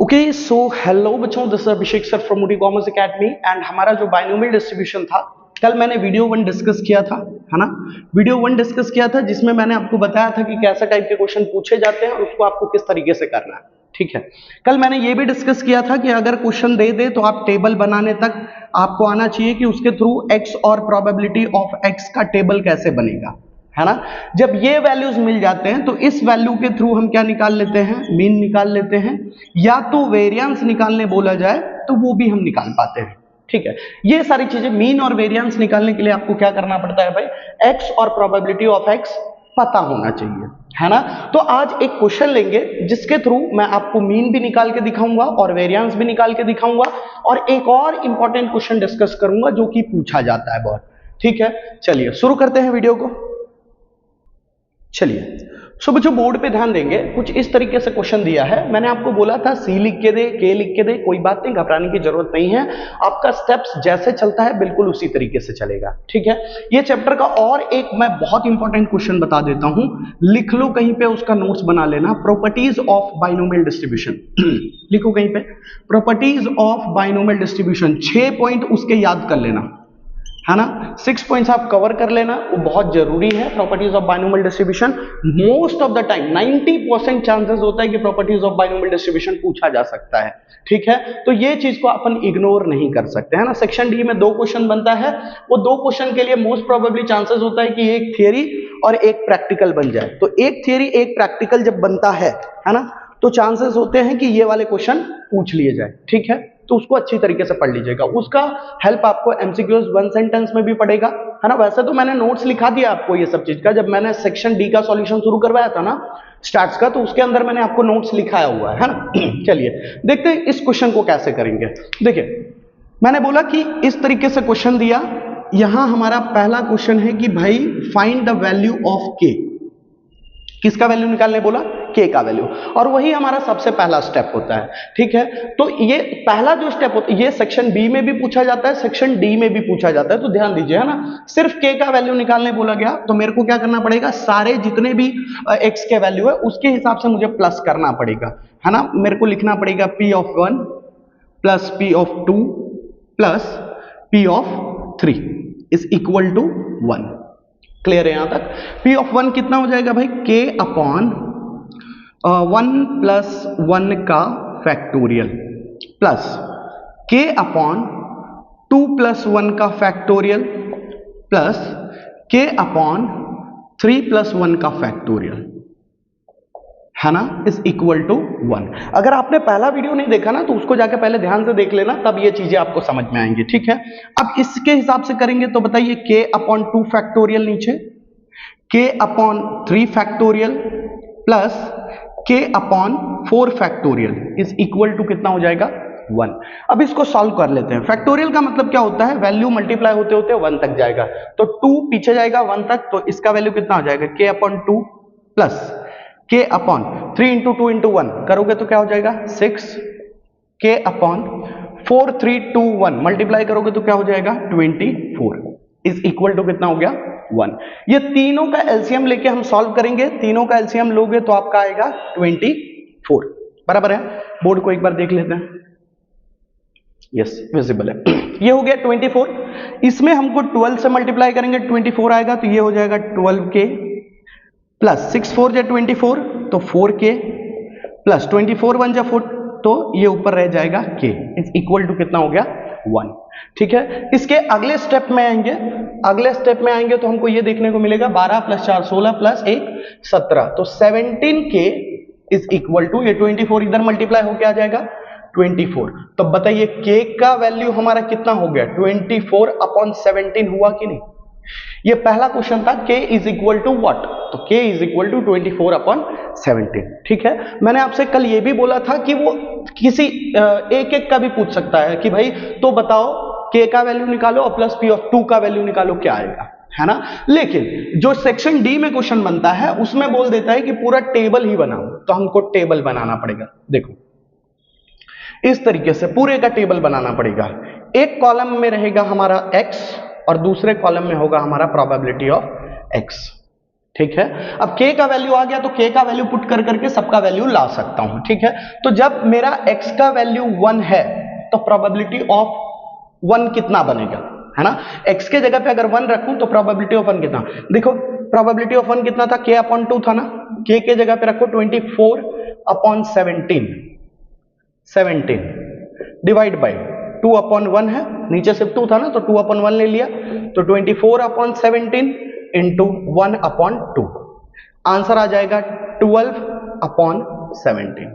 Okay so hello बच्चों, this is Abhishek sir from Moody commerce academy. And हमारा जो binomial distribution था, कल मैंने वीडियो 1 डिस्कस किया था, है ना। वीडियो 1 डिस्कस किया था जिसमें मैंने आपको बताया था कि कैसे टाइप के क्वेश्चन पूछे जाते हैं और उसको आपको किस तरीके से करना है। ठीक है, कल मैंने ये भी डिस्कस किया था कि अगर क्वेश्चन दे दे तो आप टेबल बनाने तक आपको आना चाहिए कि उसके थ्रू एक्स और प्रोबेबिलिटी ऑफ एक्स का टेबल कैसे बनेगा, है ना। जब ये वैल्यूज मिल जाते हैं तो इस वैल्यू के थ्रू हम क्या निकाल लेते हैं, मीन निकाल लेते हैं, या तो वेरिएंस निकालने बोला जाए तो वो भी हम निकाल पाते हैं। ठीक है, ये सारी चीजें मीन और वेरिएंस निकालने के लिए आपको क्या करना पड़ता है भाई, एक्स और प्रोबेबिलिटी ऑफ एक्स पता होना चाहिए, है ना। तो आज एक क्वेश्चन लेंगे जिसके थ्रू मैं आपको मीन भी निकाल के दिखाऊंगा और वेरिएंस भी निकाल के दिखाऊंगा, और एक और इंपॉर्टेंट क्वेश्चन डिस्कस करूंगा जो कि पूछा जाता है बहुत। ठीक है, चलिए शुरू करते हैं वीडियो को। चलिए सो बच्चों, बोर्ड पे ध्यान देंगे, कुछ इस तरीके से क्वेश्चन दिया है। मैंने आपको बोला था सी लिख के दे, के लिख के दे, कोई बात नहीं, घबराने की जरूरत नहीं है। आपका स्टेप्स जैसे चलता है बिल्कुल उसी तरीके से चलेगा। ठीक है, ये चैप्टर का और एक मैं बहुत इंपॉर्टेंट क्वेश्चन बता देता हूं, लिख लो कहीं पे, उसका नोट्स बना लेना। प्रॉपर्टीज ऑफ बाइनोमियल डिस्ट्रीब्यूशन लिखो कहीं पे, properties of binomial distribution, 6 point उसके याद कर लेना, है ना। 6 पॉइंट्स आप कवर कर लेना, वो बहुत जरूरी है। Properties of binomial distribution most of the time 90% chances होता है कि प्रॉपर्टीज ऑफ बाइनोमियल डिस्ट्रीब्यूशन पूछा जा सकता है। ठीक है, तो ये चीज को अपन इग्नोर नहीं कर सकते, है ना। सेक्शन डी में 2 क्वेश्चन बनता है, वो 2 क्वेश्चन के लिए मोस्ट प्रोबेबली चांसेस होता है कि एक थियरी और एक प्रैक्टिकल बन जाए। तो एक थियरी एक प्रैक्टिकल जब बनता है ना, तो चांसेस होते हैं कि ये वाले क्वेश्चन पूछ लिए जाए। ठीक है, तो उसको अच्छी तरीके से पढ़ लीजिएगा। उसका हेल्प आपको एमसीक्यूज 1 सेंटेंस में भी पड़ेगा, है ना। वैसे तो मैंने नोट्स लिखा दिया आपको ये सब चीज का, जब मैंने सेक्शन डी का सॉल्यूशन शुरू करवाया था ना स्टार्ट्स का, तो उसके अंदर मैंने आपको नोट्स लिखाया हुआ है ना। चलिए देखते हैं इस क्वेश्चन को कैसे करेंगे। देखिए, मैंने बोला कि इस तरीके से क्वेश्चन दिया। यहां हमारा पहला क्वेश्चन है कि भाई फाइंड द वैल्यू ऑफ के। किसका वैल्यू निकालने बोला, के का वैल्यू, और वही हमारा सबसे पहला स्टेप होता है। ठीक है, तो ये पहला जो स्टेप होता है ये सेक्शन बी में भी पूछा जाता है, सेक्शन डी में भी पूछा जाता है, तो ध्यान दीजिए, है ना। सिर्फ के का वैल्यू निकालने बोला गया तो मेरे को क्या करना पड़ेगा, सारे जितने भी एक्स के वैल्यू है उसके हिसाब से मुझे प्लस करना पड़ेगा, है ना। मेरे को लिखना पड़ेगा P of 1 plus P of 2 plus P of 3 is equal to 1। Clear है यहां तक। P ऑफ 1 कितना हो जाएगा भाई, K अपॉन 1 प्लस 1 का factorial plus K upon 2 plus 1 का factorial plus K upon 3 plus 1 का फैक्टोरियल, है ना, इज इक्वल टू 1। अगर आपने पहला वीडियो नहीं देखा ना तो उसको जाके पहले ध्यान से देख लेना, तब ये चीजें आपको समझ में आएंगी। ठीक है, अब इसके हिसाब से करेंगे तो बताइए, k अपॉन 2 फैक्टोरियल नीचे, k upon 3 factorial plus k upon 4 factorial is equal to कितना हो जाएगा, 1। अब इसको सॉल्व कर लेते हैं। फैक्टोरियल का मतलब क्या होता है, वैल्यू मल्टीप्लाई होते होते 1 तक जाएगा, तो 2 पीछे जाएगा 1 तक, तो इसका वैल्यू कितना हो जाएगा, k upon 2 plus k upon 3 into 2 into 1 करोगे तो क्या हो जाएगा 6, k अपॉन 4 3 2 1 मल्टीप्लाई करोगे तो क्या हो जाएगा 24 इज इक्वल टू कितना हो गया 1। ये तीनों का एलसीएम लेके हम सॉल्व करेंगे, तीनों का एलसीएम लोगे तो आपका आएगा 24, बराबर है। बोर्ड को एक बार देख लेते हैं, यस विजिबल है। ये हो गया 24, इसमें हमको 12 से मल्टीप्लाई करेंगे 24 आएगा, तो ये हो जाएगा 12k प्लस 6 4 जा 24 तो 4k प्लस 24 1 जा 4 तो ये ऊपर रह जाएगा k इज इक्वल टू कितना हो गया 1। ठीक है, इसके अगले स्टेप में आएंगे, अगले स्टेप में आएंगे तो हमको ये देखने को मिलेगा 12 प्लस 4 16 प्लस 1 17, तो 17k इज इक्वल टू, ये 24 इधर मल्टीप्लाई होके आ जाएगा 24। तो बताइए k का वैल्यू हमारा कितना हो गया, 24 अपॉन 17 हुआ कि नहीं। ये पहला क्वेश्चन था, k is equal to what, तो k is equal to 24 upon 17। ठीक है, मैंने आपसे कल ये भी बोला था कि वो किसी एक एक का भी पूछ सकता है कि भाई तो बताओ k का वैल्यू निकालो और प्लस p ऑफ 2 का वैल्यू निकालो, क्या आएगा, है ना। लेकिन जो सेक्शन डी में क्वेश्चन बनता है उसमें बोल देता है कि पूरा टेबल ही बनाओ, तो हमको टेबल बनाना पड़ेगा। देखो इस तरीके से पूरे का टेबल बनाना पड़ेगा। एक कॉलम में रहेगा हमारा x और दूसरे कॉलम में होगा हमारा प्रोबेबिलिटी ऑफ x, ठीक है। अब k का वैल्यू आ गया तो k का वैल्यू पुट कर करके सबका वैल्यू ला सकता हूं, ठीक है। तो जब मेरा x का वैल्यू 1 है तो प्रोबेबिलिटी ऑफ 1 कितना बनेगा, है ना। x के जगह पे अगर 1 रखूं तो प्रोबेबिलिटी ऑफ 1 कितना, देखो प्रोबेबिलिटी ऑफ 1 कितना था, k/2 था ना। k के जगह पे रखो 24/17 डिवाइड बाई 2/1 है, नीचे सिर्फ 2 था ना तो 2/1 ले लिया, तो 24/17 इंटू 1/2, आंसर आ जाएगा 12/17।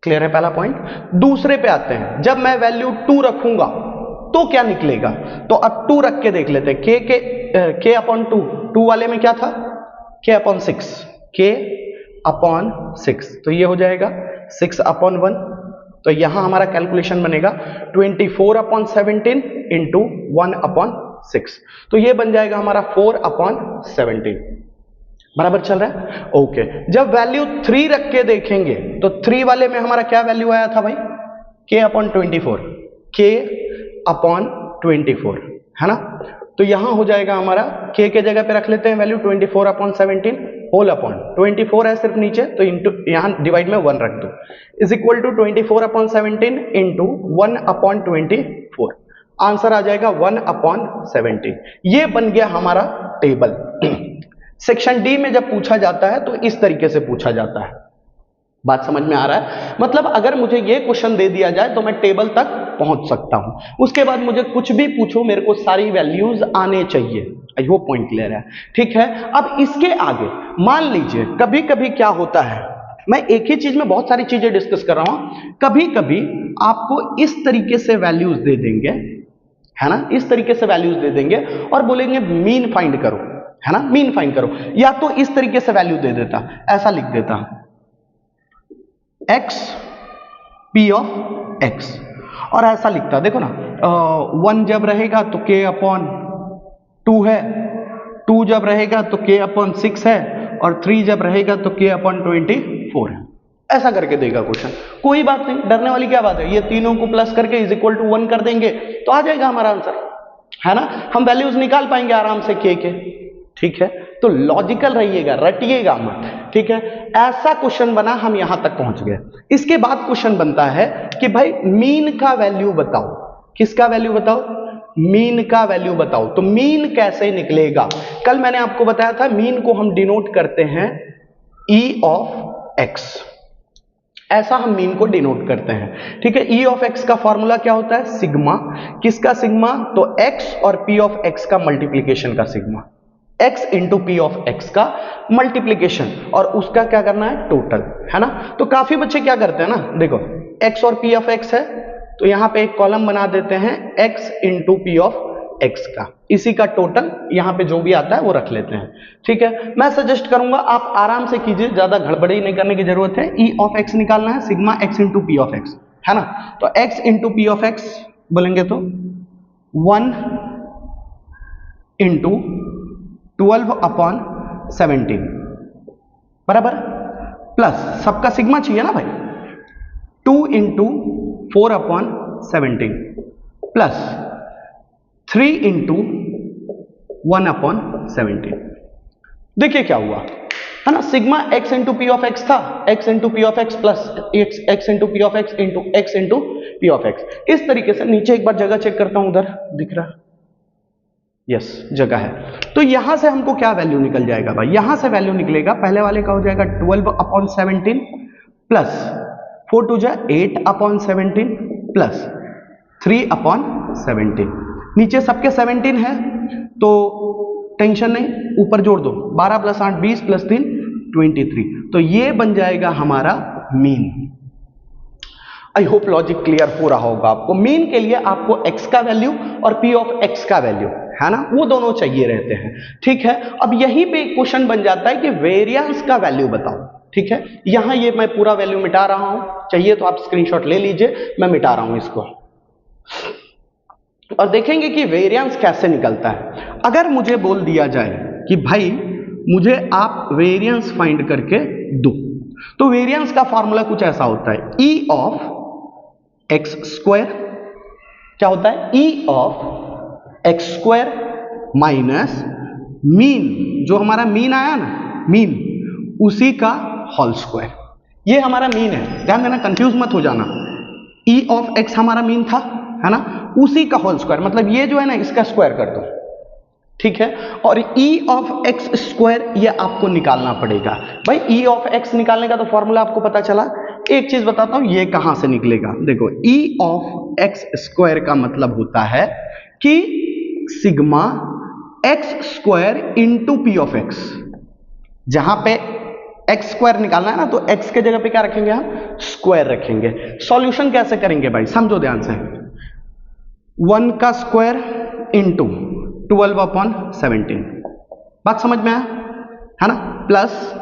क्लियर है पहला पॉइंट। दूसरे पे आते हैं, जब मैं वैल्यू 2 रखूंगा तो क्या निकलेगा, तो अब 2 रख के देख लेते हैं। k/2, 2 वाले में क्या था, k/6, तो ये हो जाएगा 6/1। तो यहां हमारा कैलकुलेशन बनेगा 24/17 इंटू 1/6, तो ये बन जाएगा हमारा 4/17। बराबर चल रहा है, ओके। जब वैल्यू 3 रख के देखेंगे तो 3 वाले में हमारा क्या वैल्यू आया था भाई, k/24, k/24, है ना। तो यहां हो जाएगा हमारा k के जगह पे रख लेते हैं वैल्यू 24/17 होल अपॉन 24 है सिर्फ नीचे, तो इंटू यहां डिवाइड में 1 रख दो, is equal to 24/17 into 1/24, answer आ जाएगा 1/17। ये बन गया हमारा टेबल। सेक्शन डी में जब पूछा जाता है तो इस तरीके से पूछा जाता है। बात समझ में आ रहा है, मतलब अगर मुझे ये क्वेश्चन दे दिया जाए तो मैं टेबल तक पहुंच सकता हूं, उसके बाद मुझे कुछ भी पूछो मेरे को सारी वैल्यूज आने चाहिए। आई होप पॉइंट क्लियर है, ठीक है। अब इसके आगे मान लीजिए कभी कभी क्या होता है, मैं एक ही चीज में बहुत सारी चीजें डिस्कस कर रहा हूं, कभी कभी आपको इस तरीके से वैल्यूज दे देंगे, है ना, इस तरीके से वैल्यूज दे देंगे और बोलेंगे मीन फाइंड करो, है ना, मीन फाइंड करो, या तो इस तरीके से वैल्यू दे देता, ऐसा लिख देता x p ऑफ x, और ऐसा लिखता, देखो ना 1 जब रहेगा तो k/2 है, 2 जब रहेगा तो k/6 है, और 3 जब रहेगा तो k/24 है। ऐसा करके देगा क्वेश्चन, कोई बात नहीं, डरने वाली क्या बात है, ये तीनों को प्लस करके इज इक्वल टू 1 कर देंगे तो आ जाएगा हमारा आंसर, है ना। हम वैल्यूज निकाल पाएंगे आराम से k के, ठीक है। तो लॉजिकल रहिएगा, रटिएगा मत, ठीक है। ऐसा क्वेश्चन बना, हम यहां तक पहुंच गए। इसके बाद क्वेश्चन बनता है कि भाई मीन का वैल्यू बताओ, किसका वैल्यू बताओ, मीन का वैल्यू बताओ। तो मीन कैसे निकलेगा, कल मैंने आपको बताया था मीन को हम डिनोट करते हैं e ऑफ x, ऐसा हम मीन को डिनोट करते हैं, ठीक है। e ऑफ x का फॉर्मूला क्या होता है, सिग्मा, किसका सिग्मा, तो x और p ऑफ x का मल्टीप्लीकेशन का sigma, x into P of x का मल्टीप्लीकेशन, और उसका क्या करना है, टोटल, है ना। तो काफी बच्चे क्या करते हैं ना, देखो x और p ऑफ x है तो यहां पे एक कॉलम बना देते हैं x into P of x का, इसी का टोटल यहां पे जो भी आता है वो रख लेते हैं, ठीक है। मैं सजेस्ट करूंगा आप आराम से कीजिए, ज्यादा गड़बड़ी नहीं करने की जरूरत है। e ऑफ x निकालना है, sigma x into P of x, है ना। तो x into P of x बोलेंगे तो 1 इंटू 12/17 बराबर, प्लस सबका सिग्मा चाहिए ना भाई, 2 इंटू 4/17 प्लस 3 इंटू 1/17। देखिए क्या हुआ, है ना, sigma x into P of x था, x into P of x plus x into P of x into x into P of x। इस तरीके से नीचे एक बार जगह चेक करता हूं, उधर दिख रहा, यस जगह है। तो यहां से हमको क्या वैल्यू निकल जाएगा भाई, यहां से वैल्यू निकलेगा, पहले वाले का हो जाएगा 12/17 प्लस 4 2 जा 8/17 प्लस 3/17, नीचे सबके 17 है तो टेंशन नहीं, ऊपर जोड़ दो, 12 + 8 20 + 3 23, तो ये बन जाएगा हमारा mean. I hope logic clear हो रहा होगा आपको। मीन के लिए आपको x का वैल्यू और p ऑफ x का वैल्यू, है ना, वो दोनों चाहिए रहते हैं, ठीक है। अब यहीं पे क्वेश्चन बन जाता है कि वेरिएंस का वैल्यू बताओ, ठीक है। यहां ये मैं पूरा वैल्यू मिटा रहा हूं, चाहिए तो आप स्क्रीनशॉट ले लीजिए, मैं मिटा रहा हूं इसको, और देखेंगे कि वेरिएंस कैसे निकलता है। अगर मुझे बोल दिया जाए कि भाई मुझे आप वेरिएंस फाइंड करके दो, तो वेरिएंस का फॉर्मूला कुछ ऐसा होता है, e ऑफ x², क्या होता है, e of x² minus mean, जो हमारा मीन आया ना, मीन, उसी का होल स्क्वायर, ये हमारा मीन है, ध्यान देना, कंफ्यूज मत हो जाना। e ऑफ x हमारा मीन था, है ना, उसी का होल स्क्वायर, मतलब ये जो है ना इसका स्क्वायर कर दो, ठीक है। और e ऑफ x स्क्वायर ये आपको निकालना पड़ेगा भाई। e ऑफ x निकालने का तो फॉर्मूला आपको पता चला। एक चीज बताता हूं, ये कहां से निकलेगा, देखो e ऑफ x स्क्वायर का मतलब होता है कि sigma x square into p of x, जहां पे x स्क्वायर निकालना है ना, तो x के जगह पे क्या रखेंगे हम, स्क्वायर रखेंगे। सॉल्यूशन कैसे करेंगे भाई, समझो ध्यान से, 1 का स्क्वायर इंटू 12/17, बात समझ में आया, है ना, प्लस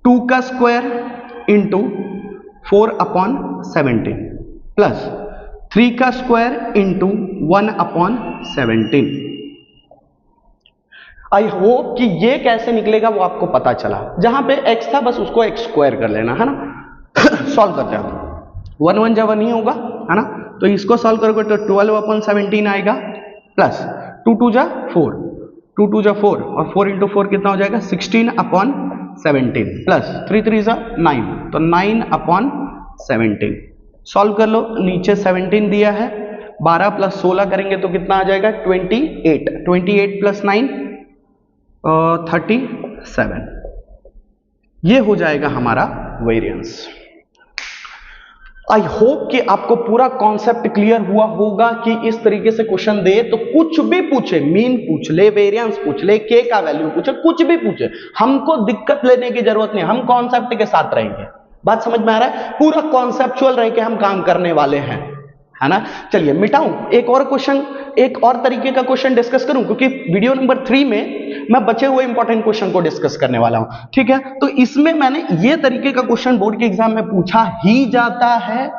2 का स्क्वायर इंटू 4/17 प्लस 3 का स्क्वायर इंटू 1/17। आई होप कि ये कैसे निकलेगा वो आपको पता चला। जहां पे x था बस उसको x स्क्वायर कर लेना, है ना। सॉल्व करते हैं, 1 1 जब 1 ही होगा, है ना, तो इसको सॉल्व करोगे तो 12/17 आएगा, प्लस 2 2 जा 4, 2 2 जा 4 और 4 इंटू 4 कितना हो जाएगा, 16/17 प्लस 3 3 जा 9, तो 9/17। सॉल्व कर लो, नीचे 17 दिया है, 12 प्लस 16 करेंगे तो कितना आ जाएगा, 28, 28 प्लस 9 37, ये हो जाएगा हमारा वेरिएंस। आई होप कि आपको पूरा कॉन्सेप्ट क्लियर हुआ होगा कि इस तरीके से क्वेश्चन दे तो कुछ भी पूछे, मीन पूछ ले, वेरिएंस पूछ ले, के का वैल्यू पूछे, कुछ भी पूछे, हमको दिक्कत लेने की जरूरत नहीं, हम कॉन्सेप्ट के साथ रहेंगे। बात समझ में आ रहा है, पूरा कॉन्सेप्चुअल रह के हम काम करने वाले हैं, है ना। चलिए मिटाऊं एक और क्वेश्चन, एक और तरीके का क्वेश्चन डिस्कस करूं, क्योंकि वीडियो नंबर 3 में मैं बचे हुए इंपॉर्टेंट क्वेश्चन को डिस्कस करने वाला हूं, ठीक है। तो इसमें मैंने ये तरीके का क्वेश्चन बोर्ड के एग्जाम में पूछा ही जाता है,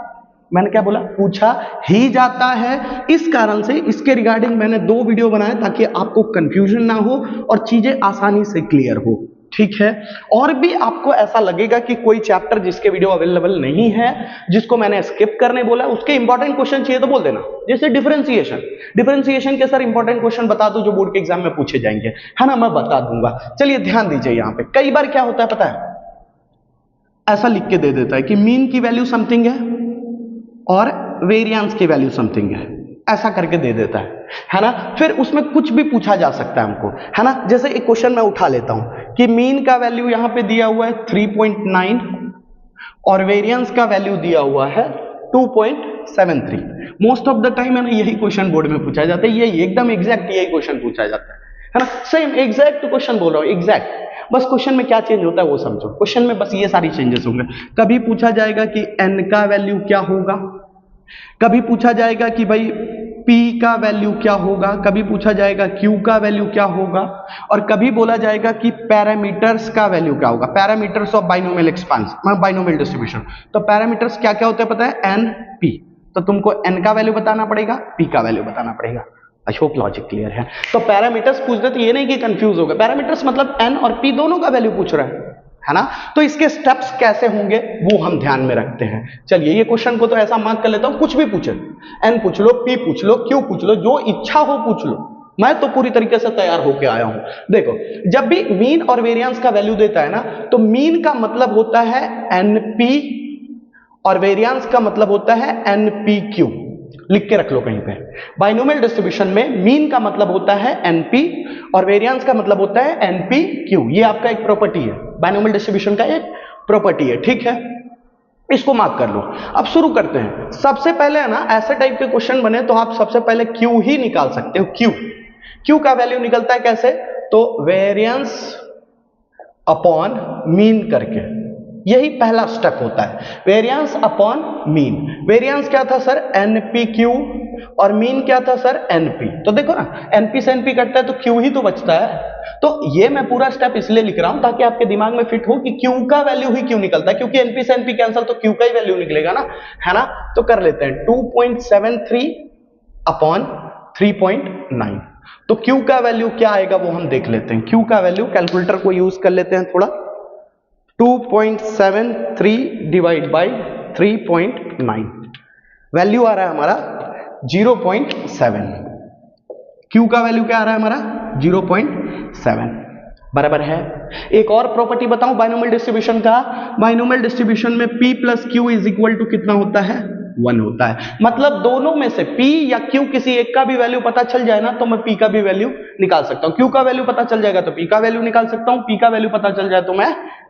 मैंने क्या बोला, पूछा ही जाता है। इस कारण से इसके रिगार्डिंग मैंने 2 वीडियो बनाए ताकि आपको कंफ्यूजन ना हो और चीजें आसानी से क्लियर हो, ठीक है। और भी आपको ऐसा लगेगा कि कोई चैप्टर जिसके वीडियो अवेलेबल नहीं है, जिसको मैंने स्किप करने बोला, उसके इंपॉर्टेंट क्वेश्चन चाहिए तो बोल देना। जैसे डिफरेंशिएशन के सर इंपॉर्टेंट क्वेश्चन बता दो जो बोर्ड के एग्जाम में पूछे जाएंगे, है ना, मैं बता दूंगा। चलिए ध्यान दीजिए, यहां पे कई बार क्या होता है पता है, ऐसा लिख के दे देता है कि मीन की वैल्यू समथिंग है और वेरिएंस की वैल्यू समथिंग है, ऐसा करके दे देता है ना। फिर उसमें कुछ भी पूछा जा सकता है हमको, है ना। जैसे एक क्वेश्चन मैं उठा लेता हूं कि मीन का वैल्यू यहां पे दिया हुआ है 3.9 और वेरिएंस का वैल्यू दिया हुआ है 2.73। मोस्ट ऑफ द टाइम है ना यही क्वेश्चन बोर्ड में पूछा जाता है, यही एकदम एग्जैक्ट यही क्वेश्चन पूछा जाता है ना। सेम एग्जैक्ट क्वेश्चन बोल रहा हूं, एग्जैक्ट, बस क्वेश्चन में क्या चेंज होता है वो समझो। क्वेश्चन में बस ये सारी चेंजेस होंगे। कभी पूछा जाएगा कि n का वैल्यू क्या होगा, कभी पूछा जाएगा कि भाई p का वैल्यू क्या होगा, कभी पूछा जाएगा q का वैल्यू क्या होगा, और कभी बोला जाएगा कि पैरामीटर्स का वैल्यू क्या होगा, parameters of binomial expansion, binomial distribution. तो पैरामीटर्स क्या क्या होते हैं पता है, n p, तो तुमको n का वैल्यू बताना पड़ेगा, p का वैल्यू बताना पड़ेगा। आई होप लॉजिक क्लियर है। तो पैरामीटर्स पूछ दे तो ये नहीं कि कंफ्यूज होगा, पैरामीटर्स मतलब n और p दोनों का वैल्यू पूछ रहा है ना। तो इसके स्टेप्स कैसे होंगे वो हम ध्यान में रखते हैं। चलिए ये क्वेश्चन को तो ऐसा मार्क कर लेता हूं, कुछ भी पूछे, n पूछ लो, p पूछ लो, q पूछ लो, जो इच्छा हो पूछ लो, मैं तो पूरी तरीके से तैयार होके आया हूं। देखो जब भी मीन और वेरिएंस का वैल्यू देता है ना, तो मीन का मतलब होता है np और वेरिएंस का मतलब होता है npq। लिख के रख लो कहीं पे। बाइनोमियल डिस्ट्रीब्यूशन में मीन का मतलब होता है np और वेरिएंस का मतलब होता है npq। ये आपका एक प्रॉपर्टी है, बाइनोमियल डिस्ट्रीब्यूशन का एक प्रॉपर्टी है, ठीक है। इसको मार्क कर लो। अब शुरू करते हैं। सबसे पहले है ना ऐसे टाइप के क्वेश्चन बने तो आप सबसे पहले q ही निकाल सकते हो। q का वैल्यू निकलता है कैसे, तो वेरिएंस अपॉन मीन करके, यही पहला स्टेप होता है, वेरिएंस अपॉन मीन। वेरिएंस क्या था सर, npq, और मीन क्या था सर, np। तो देखो ना np से np कटता है तो q ही तो बचता है। तो ये मैं पूरा स्टेप इसलिए लिख रहा हूं ताकि आपके दिमाग में फिट हो कि q का वैल्यू ही क्यों निकलता है, क्योंकि np से np कैंसिल तो q का ही वैल्यू निकलेगा ना, है ना। तो कर लेते हैं 2.73 अपॉन 3.9। तो q का वैल्यू क्या आएगा वो हम देख लेते हैं। q का वैल्यू कैलकुलेटर को यूज कर लेते हैं थोड़ा, 2.73 डिवाइड बाई 3.9, वैल्यू आ रहा है हमारा 0.7। Q का वैल्यू क्या आ रहा है हमारा 0.7। 0.7 बराबर है। एक और प्रॉपर्टी बताऊं बाइनोमियल डिस्ट्रीब्यूशन का। बाइनोमियल डिस्ट्रीब्यूशन में p plus q is equal to कितना होता है? 1 होता है। मतलब दोनों में से p या q किसी एक का भी वैल्यू पता चल जाए ना तो मैं p का भी वैल्यू निकाल सकता हूं। q का वैल्यू पता चल जाएगा तो p का वैल्यू निकाल सकता हूं, p का वैल्यू पता चल जाए तो मैं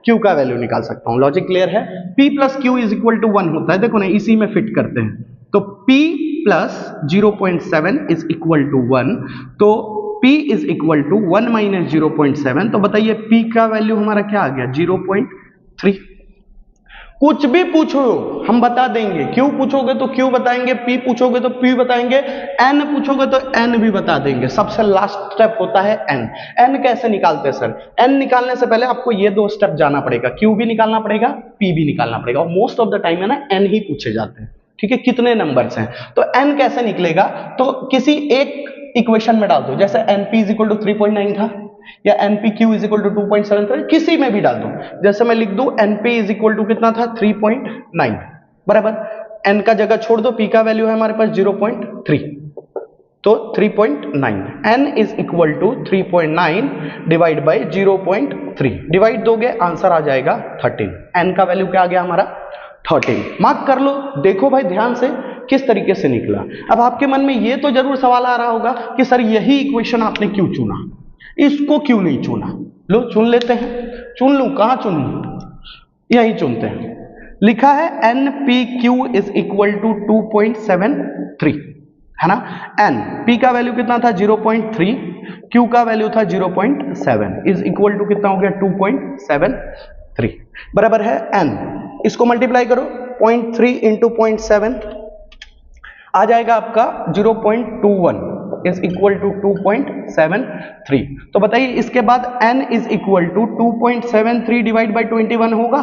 q का वैल्यू निकाल सकता हूं। लॉजिक क्लियर है? p plus q is equal to 1 होता है। देखो ना इसी में फिट करते हैं तो p plus 0.7 is equal to 1, तो p is equal to 1 minus 0.7। तो बताइए p का वैल्यू हमारा क्या आ गया? 0.3। कुछ भी पूछो हम बता देंगे। q पूछोगे तो q बताएंगे, p पूछोगे तो p बताएंगे, n पूछोगे तो n भी बता देंगे। सबसे लास्ट स्टेप होता है n। n कैसे निकालते हैं सर? n निकालने से पहले आपको ये दो स्टेप जाना पड़ेगा, q भी निकालना पड़ेगा, p भी निकालना पड़ेगा। और मोस्ट ऑफ द टाइम है ना n ही पूछे जाते हैं। ठीक है, कितने नंबर्स हैं तो n कैसे निकलेगा? तो किसी एक इक्वेशन में डाल दो, जैसे np इज इक्वल टू 3.9 था या npq इज इक्वल टू 2.7, किसी में भी डाल दो। जैसे मैं लिख दूं np इज इक्वल टू कितना था? 3.9 बराबर। n का जगह छोड़ दो, p का वैल्यू है हमारे पास 0.3 तो 3.9। n is equal to 3.9 divide by 0.3 divide दोगे आंसर आ जाएगा 13। n का वैल्यू क्या आ गया हमारा? 13। मार्क कर लो। देखो भाई ध्यान से किस तरीके से निकला। अब आपके मन में ये तो जरूर सवाल आ रहा होगा कि सर यही इक्वेशन आपने क्यों चुना, इसको क्यों नहीं चुना? लो चुन लेते हैं। चुन लूं? कहां चुनूं? यही चुनते हैं। लिखा है NPQ इज इक्वल टू 2.73 है ना। n p का वैल्यू कितना था? 0.3, q का वैल्यू था 0.7 इज इक्वल टू कितना हो गया? 2.73 बराबर है n। इसको मल्टीप्लाई करो, 0.3 इंटू 0.7 आ जाएगा आपका 0.21 इज इक्वल टू 2.73। तो बताइए इसके बाद n is equal to 2.73 divide by 21 होगा,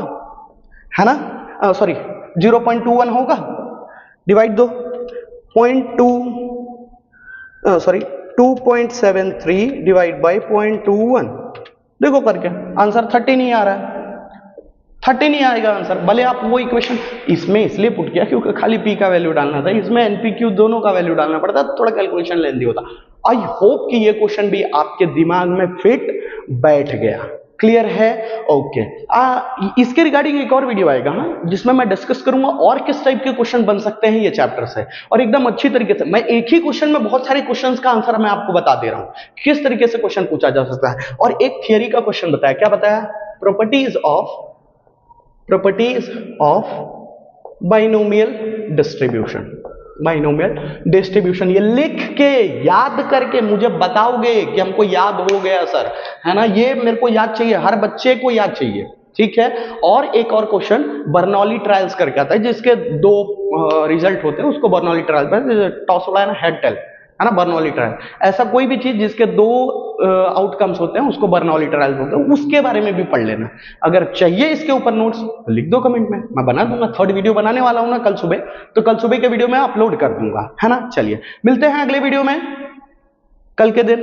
है ना? सॉरी 0.21 होगा। डिवाइड दो 2.73 डिवाइड बाई 0.21, देखो करके आंसर 30 नहीं आ रहा है। 30 नहीं आएगा आंसर। भले आप वो इक्वेशन इसमें इसलिए पुट किया क्योंकि खाली p का वैल्यू डालना था, इसमें npq दोनों का वैल्यू डालना पड़ता, थोड़ा कैलकुलेशन लेंदी होता। आई होप कि ये क्वेश्चन भी आपके दिमाग में फिट बैठ गया। क्लियर है? ओके। इसके रिगार्डिंग एक और वीडियो आएगा जिसमें मैं डिस्कस करूंगा और किस टाइप के क्वेश्चन बन सकते हैं ये चैप्टर से, और एकदम अच्छी तरीके से। मैं एक ही क्वेश्चन में बहुत सारे क्वेश्चंस का आंसर मैं आपको बता दे रहा हूं किस तरीके से क्वेश्चन पूछा जा सकता है। और एक थियरी का क्वेश्चन बताया। क्या बताया? Properties of binomial distribution. Binomial distribution ये लिख के याद करके मुझे बताओगे कि हमको याद हो गया सर, है ना। ये मेरे को याद चाहिए, हर बच्चे को याद चाहिए। ठीक है। और एक और क्वेश्चन बर्नौली ट्रायल्स करके आता है जिसके दो रिजल्ट होते हैं, उसको बर्नौली ट्रायल पर टॉस उड़ा है ना, हेड टेल, है ना, बर्नौली ट्रायल। ऐसा कोई भी चीज जिसके दो आउटकम्स होते हैं उसको बर्नौली ट्रायल बोलते हैं, उसके बारे में भी पढ़ लेना। अगर चाहिए इसके ऊपर नोट्स तो लिख दो कमेंट में, मैं बना दूंगा। 3rd वीडियो बनाने वाला हूं ना कल सुबह, तो कल सुबह के वीडियो में अपलोड कर दूंगा, है ना। चलिए मिलते हैं अगले वीडियो में कल के दिन।